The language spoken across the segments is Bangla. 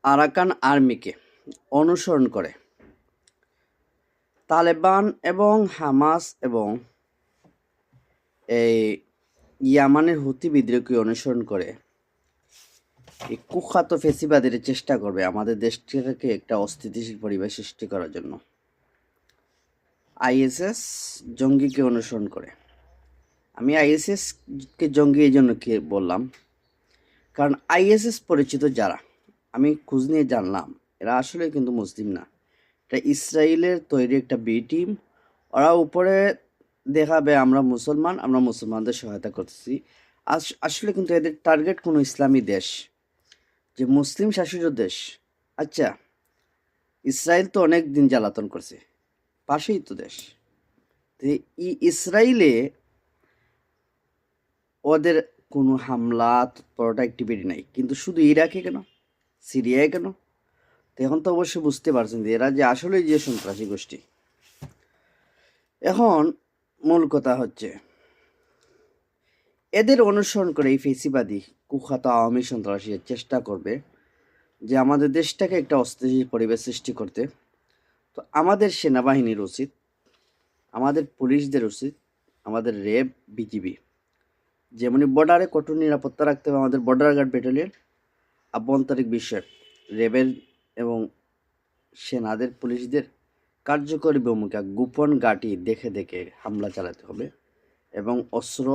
আরাকান আর্মিকে অনুসরণ করে তালেবান এবং হামাস এবং এই ইয়ামানের হুতি বিদ্রোহকে অনুসরণ করে এই কুখ্যাত ফেসিবাদের চেষ্টা করবে আমাদের দেশটাকে একটা অস্থিতিশীল পরিবেশ সৃষ্টি করার জন্য। আইএসএস জঙ্গিকে অনুসরণ করে। আমি আইএসএসকে জঙ্গি এই জন্য কি বললাম, কারণ আইএসএস পরিচিত যারা, আমি খোঁজ নিয়ে জানলাম এরা আসলে কিন্তু মুসলিম না, এটা ইসরায়েলের তৈরি একটা বি টিম। ওরা উপরে দেখাবে আমরা মুসলমান, আমরা মুসলমানদের সহায়তা করতেছি, আসলে কিন্তু এদের টার্গেট কোনো ইসলামী দেশ, যে মুসলিম শাসিত দেশ। আচ্ছা, ইসরায়েল তো অনেক দিন জ্বালাতন করছে, পাশেই তো দেশ। ইসরায়েলে ওদের কোনো হামলা তৎপরতা অ্যাক্টিভিটি নাই, কিন্তু শুধু ইরাকে কেন, সিরিয়ায় কেন? তো এখন তো অবশ্যই বুঝতে পারছেন যে এরা যে আসলে যে সন্ত্রাসী গোষ্ঠী। এখন মূল কথা হচ্ছে এদের অনুসরণ করে এই ফেসিবাদী কুখ্যাত আওয়ামী সন্ত্রাসী চেষ্টা করবে যে আমাদের দেশটাকে একটা অস্থিতিশীল পরিবেশ সৃষ্টি করতে। তো আমাদের সেনাবাহিনীর উচিত, আমাদের পুলিশদের উচিত, আমাদের র্যাব, বিজিবি, যেমনি বর্ডারে কঠোর নিরাপত্তা রাখতে হবে আমাদের বর্ডার গার্ড ব্যাটালিয়ন, আভ্যন্তরিক বিষয় র্যাবের এবং সেনাদের, পুলিশদের কার্যকরী ভূমিকা গোপন ঘাঁটি দেখে দেখে হামলা চালাতে হবে এবং অস্ত্র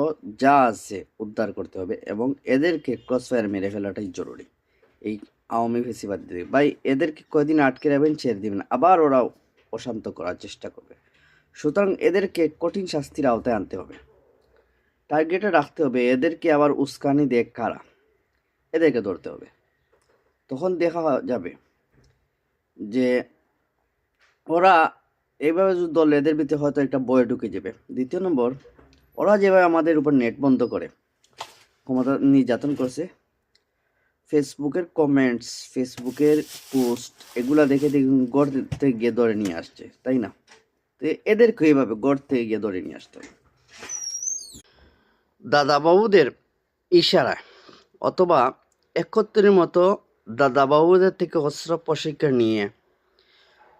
যা আছে উদ্ধার করতে হবে এবং এদেরকে ক্রসফায়ার মেরে ফেলাটাই জরুরি। এই আওয়ামী ফেসিবাদীদের ভাই, এদেরকে কয়দিন আটকে রাখবেন, ছেড়ে দিবেন, আবার ওরা অশান্ত করার চেষ্টা করবে। সুতরাং এদেরকে কঠিন শাস্তির আওতায় আনতে হবে, টার্গেটে রাখতে হবে। এদেরকে আবার উস্কানি দেখ কারা, এদেরকে ধরতে হবে। তখন দেখা যাবে যে ওরা এইভাবে যদি দল, এদের ভিতরে হয়তো একটা বয়ে ঢুকে যাবে। দ্বিতীয় নম্বর, ওরা যেভাবে আমাদের উপর নেট বন্ধ করে ক্ষমতা নির্যাতন করছে, ফেসবুকের কমেন্টস, ফেসবুকের পোস্ট, এগুলা দেখে দেখুন গড় থেকে গিয়ে ধরে নিয়ে আসছে, তাই না? তো এদেরকে এইভাবে গড় থেকে গিয়ে ধরে নিয়ে আসতে হবে দাদাবাবুদের ইশারায়, অথবা 71-এর মতো দাদাবাবুদের থেকে অস্ত্র প্রশিক্ষণ নিয়ে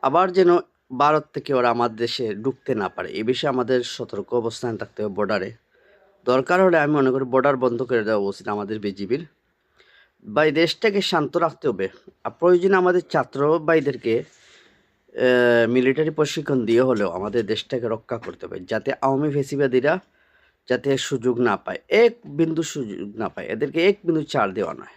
আবার যেন ভারত থেকে ওরা আমাদের দেশে ঢুকতে না পারে, এ বিষয়ে আমাদের সতর্ক অবস্থান থাকতে হবে। বর্ডারে দরকার হলে আমি মনে করি বর্ডার বন্ধ করে দেওয়া উচিত আমাদের বিজিবির। বা এই দেশটাকে শান্ত রাখতে হবে। আর প্রয়োজনে আমাদের ছাত্র ভাইদেরকে মিলিটারি প্রশিক্ষণ দিয়ে হলেও আমাদের দেশটাকে রক্ষা করতে হবে, যাতে আওয়ামী ফেসিবাদীরা যাতে সুযোগ না পায়, এক বিন্দু সুযোগ না পায়, এদেরকে এক বিন্দু ছাড় দেওয়া নয়।